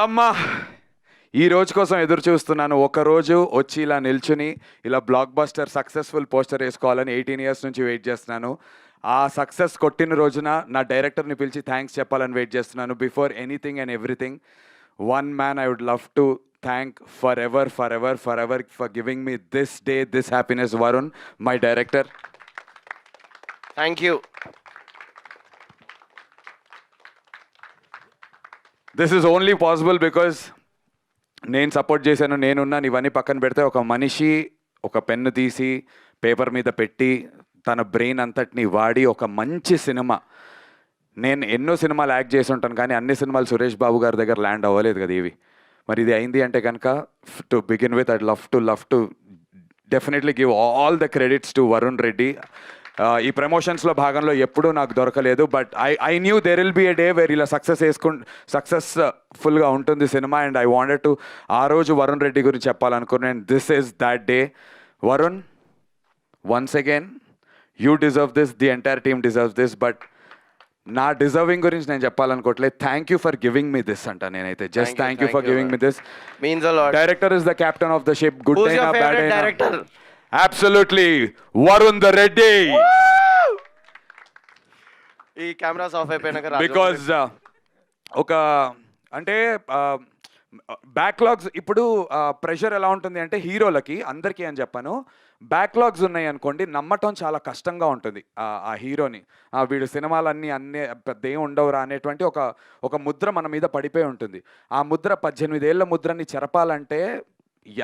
అమ్మా ఈ రోజు కోసం ఎదురు చూస్తున్నాను. ఒకరోజు వచ్చి ఇలా నిల్చుని ఇలా బ్లాక్ బస్టర్ సక్సెస్ఫుల్ పోస్టర్ వేసుకోవాలని 18 ఇయర్స్ నుంచి వెయిట్ చేస్తున్నాను. ఆ సక్సెస్ కొట్టిన రోజున నా డైరెక్టర్ని పిలిచి థ్యాంక్స్ చెప్పాలని వెయిట్ చేస్తున్నాను. Before anything and everything, one man I would love to thank forever for giving me this day, this happiness. Varun, my director. Thank you. This is only possible because నేను support చేశాను, నేనున్నాను. ఇవన్నీ పక్కన పెడితే ఒక మనిషి ఒక పెన్ను తీసి పేపర్ మీద పెట్టి తన బ్రెయిన్ అంతటిని వాడి ఒక మంచి సినిమా, నేను ఎన్నో సినిమాలు యాక్ట్ చేసి ఉంటాను కానీ అన్ని సినిమాలు సురేష్ బాబు గారి దగ్గర ల్యాండ్ అవ్వలేదు కదా ఇవి. మరి ఇది అయింది అంటే కనుక to begin with I'd love to definitely give all the credits to Varun Reddy. ఈ ప్రమోషన్స్లో భాగంలో ఎప్పుడూ నాకు దొరకలేదు, but I knew there will be a day where ఇలా సక్సెస్ఫుల్గా ఉంటుంది సినిమా. అండ్ ఐ వాంటెడ్ టు ఆ రోజు వరుణ్ రెడ్డి గురించి చెప్పాలనుకున్నాను. This is that day. Varun, once again you deserve this, the entire team deserves this. But నా డిజర్వింగ్ గురించి నేను చెప్పాలనుకోవట్లేదు. Thank you for giving me this అంట నేనైతే. Just thank you for giving me this. Director is the captain of the ship. Good అయినా bad అయినా absolutely Varun the Reddy. ఈ cameras of అయిపోయినాక బికాజ్ ఒక అంటే బ్యాక్లాగ్స్ ఇప్పుడు ప్రెషర్ ఎలా ఉంటుంది అంటే హీరోలకి అందరికీ అని చెప్పాను, బ్యాక్లాగ్స్ ఉన్నాయి అనుకోండి నమ్మటం చాలా కష్టంగా ఉంటుంది ఆ హీరోని. వీడు సినిమాలన్నీ పెద్ద ఏం ఉండవురా అనేటువంటి ఒక ముద్ర మన మీద పడిపోయి ఉంటుంది. ఆ ముద్ర 18 ఏళ్ల ముద్రని చెరపాలంటే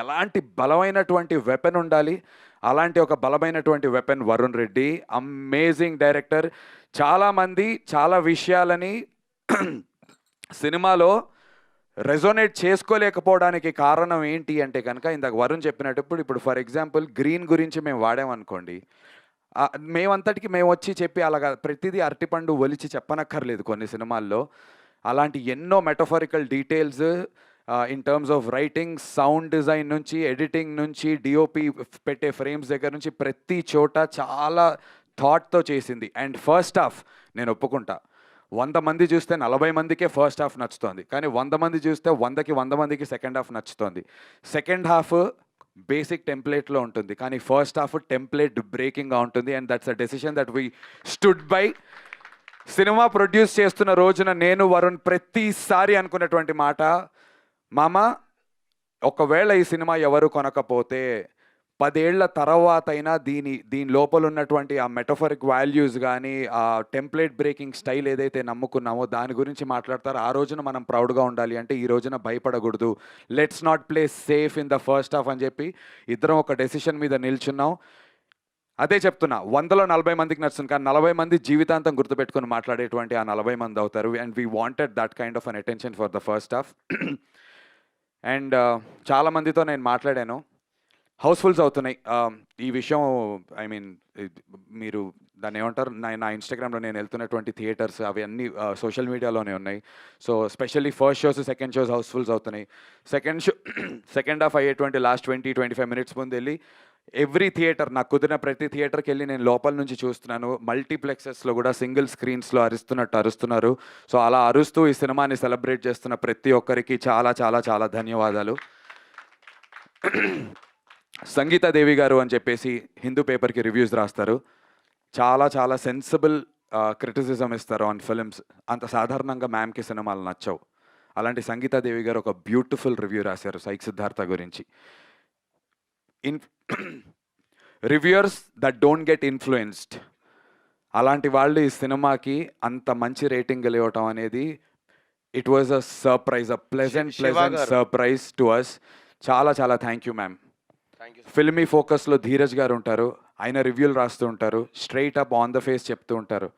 ఎలాంటి బలమైనటువంటి వెపన్ ఉండాలి. అలాంటి ఒక బలమైనటువంటి weapon Varun Reddy. Amazing director. చాలామంది చాలా విషయాలని సినిమాలో రెజోనేట్ చేసుకోలేకపోవడానికి కారణం ఏంటి అంటే కనుక ఇందాక వరుణ్ చెప్పినట్టు ఇప్పుడు ఫర్ ఎగ్జాంపుల్ గ్రీన్ గురించి మేము వాడామనుకోండి, మేమంతటికి మేము వచ్చి చెప్పి అలాగా ప్రతిదీ అరటిపండు ఒలిచి చెప్పనక్కర్లేదు కొన్ని సినిమాల్లో. అలాంటి ఎన్నో metaphorical details in terms of writing, sound design నుంచి, ఎడిటింగ్ నుంచి, డిఓపి పెట్టే ఫ్రేమ్స్ దగ్గర నుంచి ప్రతి చోట చాలా థాట్తో చేసింది. అండ్ ఫస్ట్ హాఫ్ నేను ఒప్పుకుంటా, 100 మంది చూస్తే 40 మందికే ఫస్ట్ హాఫ్ నచ్చుతోంది, కానీ 100 మంది చూస్తే 100కి 100 మందికి సెకండ్ హాఫ్ నచ్చుతోంది. సెకండ్ హాఫ్ బేసిక్ టెంప్లెట్లో ఉంటుంది కానీ ఫస్ట్ హాఫ్ టెంప్లెట్ బ్రేకింగ్గా ఉంటుంది. And that's a decision that we stood by. సినిమా ప్రొడ్యూస్ చేస్తున్న రోజున నేను వరుణ్ ప్రతిసారి అనుకున్నటువంటి మాట, మామ ఒకవేళ ఈ సినిమా ఎవరు కొనకపోతే 10 ఏళ్ల తర్వాత అయినా దీని లోపల ఉన్నటువంటి ఆ మెటఫరిక్ వాల్యూస్ కానీ ఆ టెంప్లెట్ బ్రేకింగ్ స్టైల్ ఏదైతే నమ్ముకున్నామో దాని గురించి మాట్లాడతారు. ఆ రోజున మనం ప్రౌడ్గా ఉండాలి అంటే ఈ రోజున భయపడకూడదు. Let's not play safe in the first half అని చెప్పి ఇద్దరం ఒక డెసిషన్ మీద నిల్చున్నాం. అదే చెప్తున్నా, 100లో 40 మందికి నచ్చుతుంది కానీ 40 మంది జీవితాంతం గుర్తుపెట్టుకుని మాట్లాడేటువంటి ఆ 40 మంది అవుతారు. And we wanted that kind of an attention for the first half. And చాలామందితో నేను మాట్లాడాను, హౌస్ఫుల్స్ అవుతున్నాయి ఈ విషయం. ఐ మీన్ మీరు దాన్ని ఏమంటారు, నా ఇన్స్టాగ్రామ్లో నేను వెళ్తున్నటువంటి థియేటర్స్ అవన్నీ సోషల్ మీడియాలోనే ఉన్నాయి. So specially first shows, second shows housefuls అవుతున్నాయి. సెకండ్ హాఫ్ అయ్యేటువంటి లాస్ట్ 20-25 మినిట్స్ ముందు వెళ్ళి ఎవ్రీ థియేటర్, నాకు కుదిరిన ప్రతి థియేటర్కి వెళ్ళి నేను లోపల నుంచి చూస్తున్నాను. మల్టీప్లెక్సెస్లో కూడా సింగిల్ స్క్రీన్స్లో అరుస్తున్నారు. సో అలా అరుస్తూ ఈ సినిమాని సెలబ్రేట్ చేస్తున్న ప్రతి ఒక్కరికి చాలా చాలా చాలా ధన్యవాదాలు. సంగీతాదేవి గారు అని చెప్పేసి హిందూ పేపర్కి రివ్యూస్ రాస్తారు. చాలా చాలా సెన్సిబుల్ క్రిటిసిజం ఇస్తారు ఆన్ ఫిల్మ్స్. అంత సాధారణంగా మ్యామ్కి సినిమాలు నచ్చవు. అలాంటి సంగీతాదేవి గారు ఒక బ్యూటిఫుల్ రివ్యూ రాశారు సైక్ సిద్ధార్థ గురించి. Reviewers that don't get influenced, అలాంటి వాళ్ళు ఈ సినిమాకి అంత మంచి రేటింగ్ ఇవ్వటం అనేది it was a surprise, a pleasant surprise to us. చాలా చాలా థ్యాంక్ యూ మ్యామ్. ఫిల్మీ ఫోకస్లో ధీరజ్ గారు ఉంటారు, ఆయన రివ్యూలు రాస్తూ ఉంటారు, straight up on the face చెప్తూ ఉంటారు.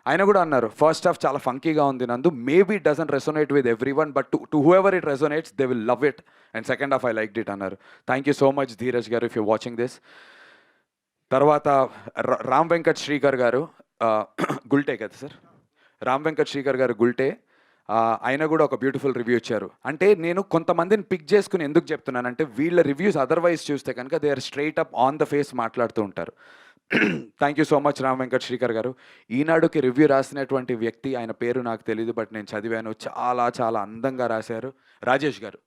ఆయన కూడా అన్నారు ఫస్ట్ హాఫ్ చాలా ఫంకీగా ఉంది నందు, maybe it doesn't resonate with every one but to whoever it resonates they will love it. And second half I liked it అన్నారు. Thank you so much Dheeraj గారు ఇఫ్ యూ వాచింగ్ దిస్. తర్వాత రామ్ వెంకట్ శ్రీకర్ గారు, గుల్టే కదా sir, Ram Venkat Srikar గారు గుల్టే, ఆయన కూడా ఒక beautiful review ఇచ్చారు. అంటే నేను కొంతమందిని పిక్ చేసుకుని ఎందుకు చెప్తున్నానంటే వీళ్ళ రివ్యూస్ అదర్వైజ్ చూస్తే కనుక they are straight up on the face మాట్లాడుతూ ఉంటారు. Thank you so much Ram Venkat Srikar garu. ఈనాడుకి రివ్యూ రాసినటువంటి వ్యక్తి, ఆయన పేరు నాకు తెలీదు, బట్ నేను చదివాను. చాలా చాలా అందంగా రాశారు. రాజేష్ గారు,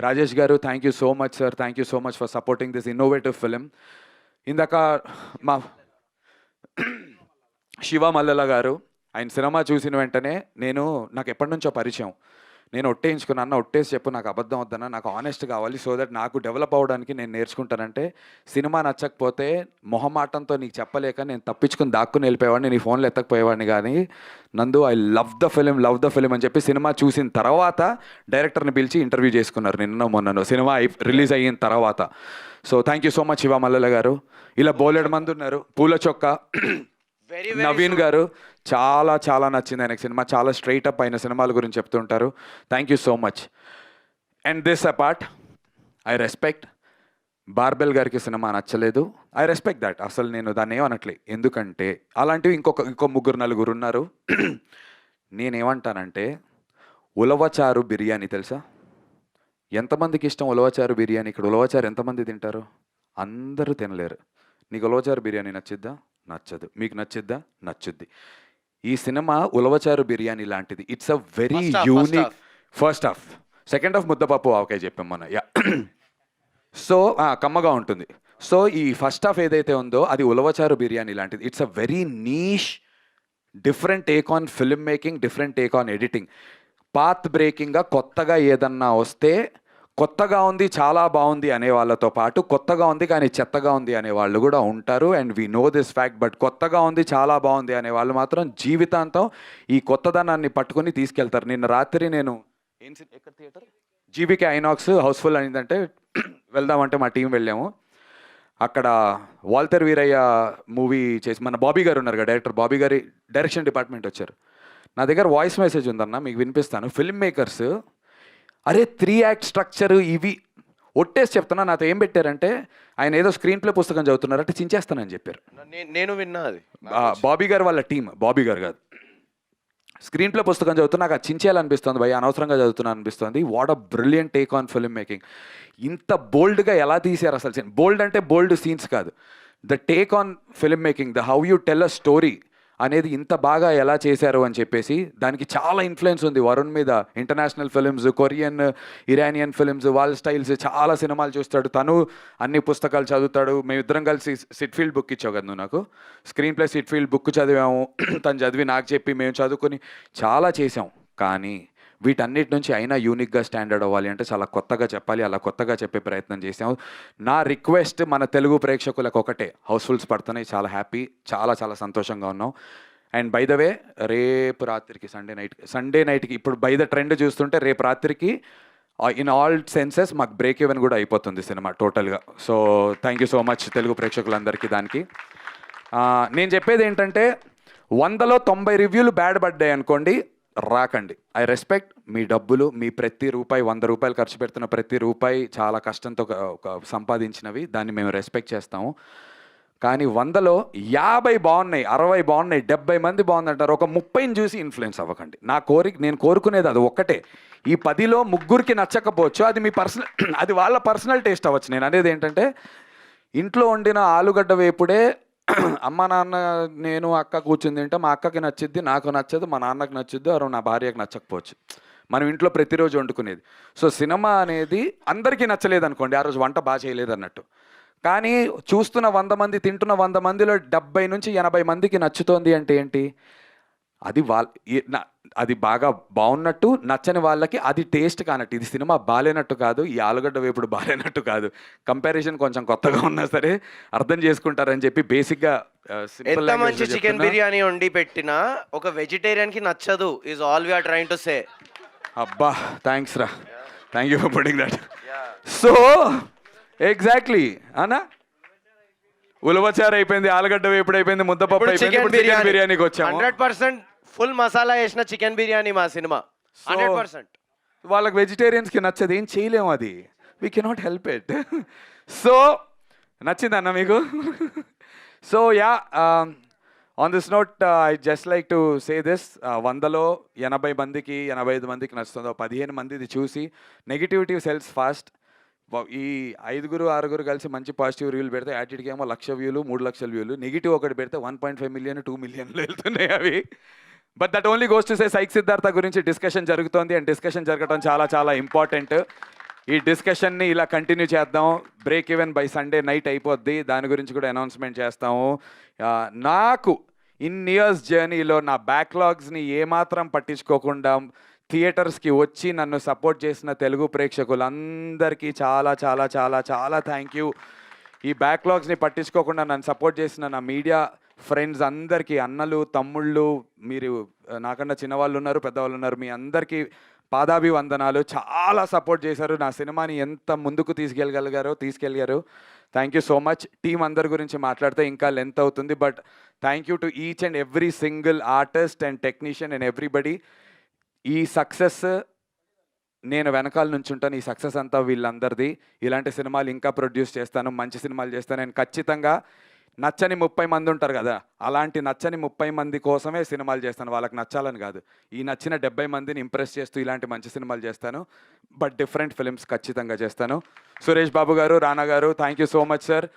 రాజేష్ గారు, thank you so much sir. Thank you so much for supporting this innovative film. ఇందాక మా శివ మల్లెల గారు, ఆయన సినిమా చూసిన వెంటనే నాకు ఎప్పటి నుంచో పరిచయం. నేను ఒట్టేయించుకున్నా, అన్న ఒట్టేసి చెప్పు, నాకు అబద్ధం వద్దన్నా, నాకు ఆనెస్ట్ కావాలి, సో దట్ నాకు డెవలప్ అవ్వడానికి నేను నేర్చుకుంటానంటే, సినిమా నచ్చకపోతే మొహమాటంతో నీకు చెప్పలేక నేను తప్పించుకుని దాక్కుని వెళ్ళిపోయేవాడిని, నీ ఫోన్లో ఎత్తకపోయేవాడిని. కానీ నందు, ఐ లవ్ ద ఫిలిం అని చెప్పి సినిమా చూసిన తర్వాత డైరెక్టర్ని పిలిచి ఇంటర్వ్యూ చేసుకున్నారు నిన్న మొన్నను, సినిమా రిలీజ్ అయిన తర్వాత. So thank you so much Siva Mallela గారు. ఇలా బోలెడు మంది ఉన్నారు. పూల చొక్క నవీన్ గారు, చాలా చాలా నచ్చింది ఆయనకు సినిమా. చాలా స్ట్రైట్ అప్ అయిన సినిమాల గురించి చెప్తుంటారు. Thank you so much. And this apart, I respect barbell గారికి సినిమా నచ్చలేదు. I respect that. అసలు నేను దాన్ని ఏమనట్లే, ఎందుకంటే అలాంటివి ఇంకో ముగ్గురు నలుగురు ఉన్నారు. నేనేమంటానంటే, ఉలవచారు బిర్యానీ తెలుసా? ఎంతమందికి ఇష్టం ఉలవచారు బిర్యానీ? ఇక్కడ ఉలవచారు ఎంతమంది తింటారు? అందరూ తినలేరు. నీకు ఉలవచారు బిర్యానీ నచ్చిద్దా? నచ్చదు. మీకు నచ్చిద్దా? నచ్చుద్ది. ఈ సినిమా ఉలవచారు బిర్యానీ లాంటిది. It's a very unique. First half, second half ముద్దపప్పు ఆవకాయ చెప్పాం మన. యా, సో కమ్మగా ఉంటుంది. సో ఈ ఫస్ట్ హాఫ్ ఏదైతే ఉందో అది ఉలవచారు బిర్యానీ లాంటిది. It's a very niche, different take on film making, different take on editing. Path బ్రేకింగ్గా కొత్తగా ఏదన్నా వస్తే, కొత్తగా ఉంది చాలా బాగుంది అనే వాళ్ళతో పాటు, కొత్తగా ఉంది కానీ చెత్తగా ఉంది అనే వాళ్ళు కూడా ఉంటారు. And we know this fact. But కొత్తగా ఉంది చాలా బాగుంది అనే వాళ్ళు మాత్రం జీవితాంతం ఈ కొత్తదనాన్ని పట్టుకుని తీసుకెళ్తారు. నిన్న రాత్రి నేను ఎక్కడ థియేటర్, జీవికే ఐనాక్స్ హౌస్ఫుల్ అయిందంటే వెళ్దామంటే మా టీం వెళ్ళాము. అక్కడ వాల్టర్ వీరయ్య మూవీ చేసి మన బాబీ గారు ఉన్నారు కదా, డైరెక్టర్ బాబీ గారి డైరెక్షన్ డిపార్ట్మెంట్ వచ్చారు. నా దగ్గర వాయిస్ మెసేజ్ ఉందన్న, మీకు వినిపిస్తాను. ఫిల్మ్ మేకర్స్, అరే 3 యాక్ట్ స్ట్రక్చర్ ఇవి ఒట్టేసి చెప్తున్నా. నాతో ఏం పెట్టారంటే, ఆయన ఏదో స్క్రీన్ ప్లే పుస్తకం చదువుతున్నారంటే చించేస్తానని చెప్పారు. నేను విన్నా అది. బాబీ గారు వాళ్ళ టీం, బాబీ గారు కాదు. స్క్రీన్ ప్లే పుస్తకం చదువుతున్నా, నాకు అది చించేయాలనిపిస్తుంది భయ, అనవసరంగా చదువుతున్నా అనిపిస్తుంది. What a brilliant take on film making. ఇంత బోల్డ్గా ఎలా తీశారు అసలు. బోల్డ్ అంటే బోల్డ్ సీన్స్ కాదు, the take on film making, the how you tell a story అనేది ఇంత బాగా ఎలా చేశారు అని చెప్పేసి. దానికి చాలా ఇన్ఫ్లుయెన్స్ ఉంది వరుణ్ మీద. International films, Korean, Iranian films, వాళ్ళ స్టైల్స్, చాలా సినిమాలు చూస్తాడు తను, అన్ని పుస్తకాలు చదువుతాడు. మేమిద్దరం కలిసి సిట్ఫీల్డ్ బుక్ ఇచ్చావు కదా నువ్వు నాకు, స్క్రీన్ ప్లే సిట్ఫీల్డ్ బుక్ చదివాము. తను చదివి నాకు చెప్పి మేము చదువుకొని చాలా చేసాం. కానీ వీటన్నిటి నుంచి అయినా యూనిక్గా స్టాండర్డ్ అవ్వాలి అంటే చాలా కొత్తగా చెప్పాలి. అలా కొత్తగా చెప్పే ప్రయత్నం చేసాము. నా రిక్వెస్ట్ మన తెలుగు ప్రేక్షకులకు ఒకటే, హౌస్ఫుల్స్ పడుతున్నాయి, చాలా హ్యాపీ, చాలా చాలా సంతోషంగా ఉన్నాం. అండ్ బై ద వే, రేపు రాత్రికి సండే నైట్కి ఇప్పుడు బై ద ట్రెండ్ చూస్తుంటే రేపు రాత్రికి ఇన్ ఆల్ సెన్సెస్ మాకు బ్రేక్ ఈవెన్ కూడా అయిపోతుంది సినిమా టోటల్గా. So thank you so much Telugu ప్రేక్షకులందరికీ. దానికి నేను చెప్పేది ఏంటంటే, 100లో 90 రివ్యూలు బ్యాడ్ పడ్డాయి అనుకోండి, రాకండి. ఐ రెస్పెక్ట్ మీ డబ్బులు, మీ ప్రతి రూపాయి, 100 రూపాయలు ఖర్చు పెడుతున్న ప్రతి రూపాయి చాలా కష్టంతో సంపాదించినవి, దాన్ని మేము రెస్పెక్ట్ చేస్తాము. కానీ 100లో 50 బాగున్నాయి, 60 బాగున్నాయి, 70 మంది బాగుందంటారు, ఒక 30ని చూసి ఇన్ఫ్లుయెన్స్ అవ్వకండి. నేను కోరుకునేది అది ఒక్కటే. ఈ 10లో ముగ్గురికి నచ్చకపోవచ్చు, అది మీ పర్సనల్ అది వాళ్ళ పర్సనల్ టేస్ట్ అవ్వచ్చు. నేను అనేది ఏంటంటే, ఇంట్లో వండిన ఆలుగడ్డ వేపుడే అమ్మ నాన్న నేను అక్క కూర్చుని తింటే మా అక్కకి నచ్చిద్ది, నాకు నచ్చదు, మా నాన్నకి నచ్చుద్ది, అరే నా భార్యకి నచ్చకపోవచ్చు. మనం ఇంట్లో ప్రతిరోజు వండుకునేది. సో సినిమా అనేది అందరికీ నచ్చలేదు అనుకోండి, ఆ రోజు వంట బాగా చేయలేదు అన్నట్టు. కానీ చూస్తున్న 100 మంది, తింటున్న 100 మందిలో 70 నుంచి 80 మందికి నచ్చుతోంది అంటే ఏంటి? అది అది బాగా బాగున్నట్టు, నచ్చని వాళ్ళకి అది టేస్ట్ కానట్టు. ఇది సినిమా బాలేనట్టు కాదు, ఈ ఆలుగడ్డ వేపుడు బాలేనట్టు కాదు. కంపారిజన్ కొంచెం కొత్తగా ఉన్నా సరే అర్థం చేసుకుంటారని చెప్పి బేసిక్గా ఎంత మంచి చికెన్ బిర్యానీ వండి పెట్టినా ఒక వెజిటేరియన్ కి నచ్చదు, is all we are trying to say. అబ్బా, థ్యాంక్స్ రా, thank you for putting that. So exactly అన్నా, ఉలవచారు అయిపోయింది, ఆలుగడ్డ వేపుడు అయిపోయింది, ముద్దపప్పు అయిపోయింది, చికెన్ బిర్యానీకి వచ్చాము. 100% ఫుల్ మసాలా వేసిన చికెన్ బిర్యానీ మా సినిమా. 100%. వాళ్ళకి వెజిటేరియన్స్కి నచ్చదు, ఏం చేయలేము, అది we cannot help it. So నచ్చిందన్న మీకు? So yeah, on this note I just like to say this, 100లో 80 మందికి 85 మందికి నచ్చుతుందో, 15 మంది ఇది చూసి నెగిటివిటీ సెల్స్ ఫాస్ట్. ఈ 5, 6 కలిసి మంచి పాజిటివ్ రివ్యూలు పెడితే యాటిట్యూడ్కి ఏమో 1,00,000 వ్యూలు, 3,00,000 వ్యూలు. నెగిటివ్ ఒకటి పెడితే 1.5 మిలియన్, 2 మిలియన్లు వెళ్తున్నాయి అవి. But that only goes to say psych Siddhartha గురించి డిస్కషన్ జరుగుతోంది. అండ్ డిస్కషన్ జరగడం చాలా చాలా ఇంపార్టెంట్. ఈ డిస్కషన్ని ఇలా కంటిన్యూ చేద్దాం. Break even by Sunday night అయిపోద్ది. దాని గురించి కూడా అనౌన్స్మెంట్ చేస్తాము. నాకు ఇయర్స్ జర్నీలో నా బ్యాక్లాగ్స్ని ఏమాత్రం పట్టించుకోకుండా థియేటర్స్కి వచ్చి నన్ను సపోర్ట్ చేసిన తెలుగు ప్రేక్షకులందరికీ చాలా చాలా చాలా చాలా థ్యాంక్ యూ. ఈ బ్యాక్లాగ్స్ని పట్టించుకోకుండా నన్ను సపోర్ట్ చేసిన నా మీడియా ఫ్రెండ్స్ అందరికీ, అన్నలు, తమ్ముళ్ళు, మీరు నాకన్నా చిన్నవాళ్ళు ఉన్నారు, పెద్దవాళ్ళు ఉన్నారు, మీ అందరికీ పాదాభివందనాలు. చాలా సపోర్ట్ చేశారు. నా సినిమాని ఎంత ముందుకు తీసుకెళ్ళగారు. Thank you so much. Team అందరి గురించి మాట్లాడితే ఇంకా లెంత్ అవుతుంది. But thank you to each and every single artist and technician and everybody. ఈ సక్సెస్ నేను వెనకాల నుంచి ఉంటాను. ఈ సక్సెస్ అంతా వీళ్ళందరిది. ఇలాంటి సినిమాలు ఇంకా ప్రొడ్యూస్ చేస్తాను, మంచి సినిమాలు చేస్తాను. నేను ఖచ్చితంగా నచ్చని 30 మంది ఉంటారు కదా, అలాంటి నచ్చని 30 మంది కోసమే సినిమాలు చేస్తాను, వాళ్ళకి నచ్చాలని కాదు. ఈ నచ్చిన 70 మందిని ఇంప్రెస్ చేస్తూ ఇలాంటి మంచి సినిమాలు చేస్తాను. బట్ డిఫరెంట్ ఫిల్మ్స్ ఖచ్చితంగా చేస్తాను. సురేష్ బాబు గారు, రానా గారు, thank you so much sir.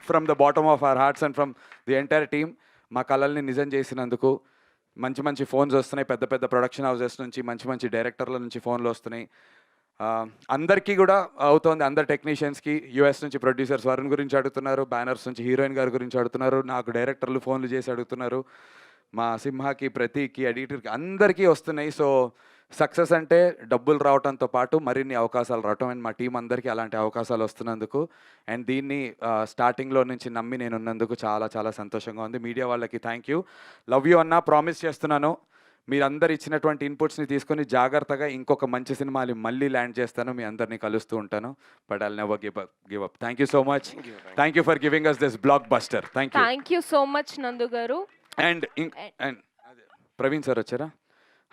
From the bottom of our hearts and from the entire team. మా కళల్ని నిజం చేసినందుకు. మంచి మంచి ఫోన్స్ వస్తున్నాయి, పెద్ద పెద్ద ప్రొడక్షన్ హౌసెస్ నుంచి, మంచి మంచి డైరెక్టర్ల నుంచి ఫోన్లు వస్తున్నాయి. అందరికీ కూడా అవుతోంది. అందరు టెక్నీషియన్స్కి యూఎస్ నుంచి ప్రొడ్యూసర్స్ వరుణ్ గురించి అడుగుతున్నారు, బ్యానర్స్ నుంచి హీరోయిన్ గారి గురించి అడుగుతున్నారు, నాకు డైరెక్టర్లు ఫోన్లు చేసి అడుగుతున్నారు, మా సింహాకి, ప్రతీక్కి, ఎడిటర్కి అందరికీ వస్తున్నాయి. సో సక్సెస్ అంటే డబ్బులు రావడంతో పాటు మరిన్ని అవకాశాలు రావటం. అండ్ మా టీం అందరికీ అలాంటి అవకాశాలు వస్తున్నందుకు అండ్ దీన్ని స్టార్టింగ్లో నుంచి నమ్మి నేను ఉన్నందుకు చాలా చాలా సంతోషంగా ఉంది. మీడియా వాళ్ళకి థ్యాంక్ యూ. లవ్ యూ అన్న. ప్రామిస్ చేస్తున్నాను, మీరందరు ఇచ్చినటువంటి ఇన్పుట్స్ని తీసుకొని జాగ్రత్తగా ఇంకొక మంచి సినిమాని మళ్ళీ ల్యాండ్ చేస్తాను, మీ అందరినీ కలుస్తూ ఉంటాను. But I'll never give up. Thank you so much. Thank you for giving us this blockbuster. Thank you so much Nandu garu. And Praveen sir వచ్చారా?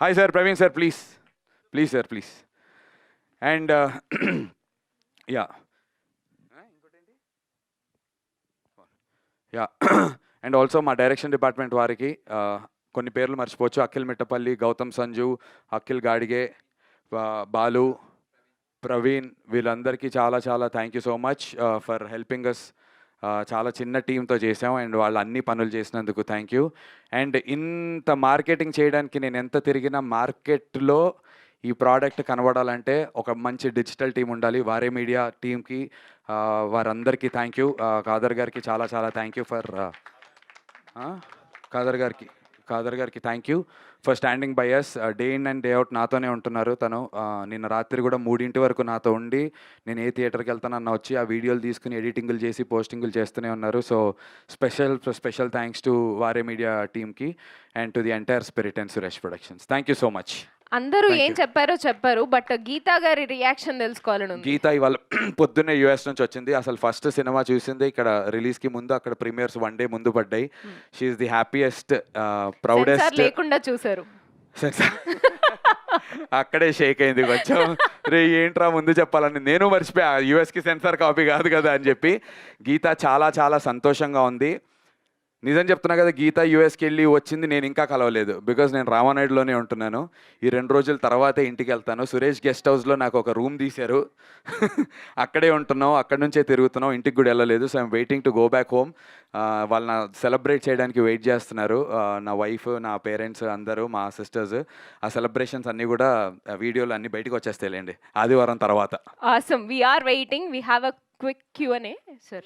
Hi sir, Praveen sir, please sir, please. And ya and also మా direction department వారికి కొన్ని పేర్లు మర్చిపోవచ్చు. అఖిల్ మిట్టపల్లి, గౌతమ్ సంజు, అఖిల్ గాడిగే, బాలు, ప్రవీణ్, వీళ్ళందరికీ చాలా చాలా thank you so much for helping us. చాలా చిన్న టీంతో చేసాం అండ్ వాళ్ళు అన్ని పనులు చేసినందుకు థ్యాంక్ యూ. అండ్ ఇంత మార్కెటింగ్ చేయడానికి నేను ఎంత తిరిగినా మార్కెట్లో ఈ ప్రోడక్ట్ కనబడాలంటే ఒక మంచి డిజిటల్ టీం ఉండాలి. వారే మీడియా టీంకి, వారందరికీ థ్యాంక్ యూ. ఖాదర్ గారికి చాలా చాలా థ్యాంక్ యూ ఫర్ ఖాదర్ గారికి thank you for standing by us. Day in and day out నాతోనే ఉంటున్నారు. తను నిన్న రాత్రి కూడా 3 వరకు నాతో ఉండి నేను ఏ థియేటర్కి వెళ్తానన్న వచ్చి ఆ వీడియోలు తీసుకుని ఎడిటింగ్లు చేసి పోస్టింగ్లు చేస్తూనే ఉన్నారు. సో స్పెషల్ థ్యాంక్స్ టు వారే మీడియా టీమ్కి and to the entire spirit and Suresh productions. Thank you so much. అందరూ ఏం చెప్పారు, బట్ గీతా గారి రియాక్షన్ తెలుసుకోవాలని ఉంది. గీత ఇవాళ పొద్దున్నే యూఎస్ నుంచి వచ్చింది. అసలు ఫస్ట్ సినిమా చూసింది ఇక్కడ రిలీజ్కి ముందు, అక్కడ ప్రీమియర్స్ 1 డే ముందు పడ్డాయి. She's the happiest, proudest. లేకుండా చూసారు. అక్కడే షేక్ అయింది కొంచెం. రే ఏంట్రా ముందు చెప్పాలని, నేను మర్చిపోయా యూఎస్కి సెన్సార్ కాపీ కాదు కదా అని చెప్పి. గీత చాలా చాలా సంతోషంగా ఉంది. నిజం చెప్తున్నా కదా, గీత యూఎస్కి వెళ్ళి వచ్చింది, నేను ఇంకా కలవలేదు. బికాజ్ నేను రామానాయుడులోనే ఉంటున్నాను. ఈ 2 రోజుల తర్వాతే ఇంటికి వెళ్తాను. సురేష్ గెస్ట్ హౌస్లో నాకు ఒక రూమ్ తీశారు, అక్కడే ఉంటున్నాం, అక్కడి నుంచే తిరుగుతున్నాం, ఇంటికి కూడా వెళ్ళలేదు. So I'm waiting to go back home. వాళ్ళు నా సెలబ్రేట్ చేయడానికి వెయిట్ చేస్తున్నారు, నా వైఫ్, నా పేరెంట్స్ అందరూ, మా సిస్టర్స్. ఆ సెలబ్రేషన్స్ అన్నీ కూడా వీడియోలు అన్నీ బయటకు వచ్చేస్తాయిలేండి ఆదివారం తర్వాత. Awesome. We are waiting. We have a quick Q&A, sir.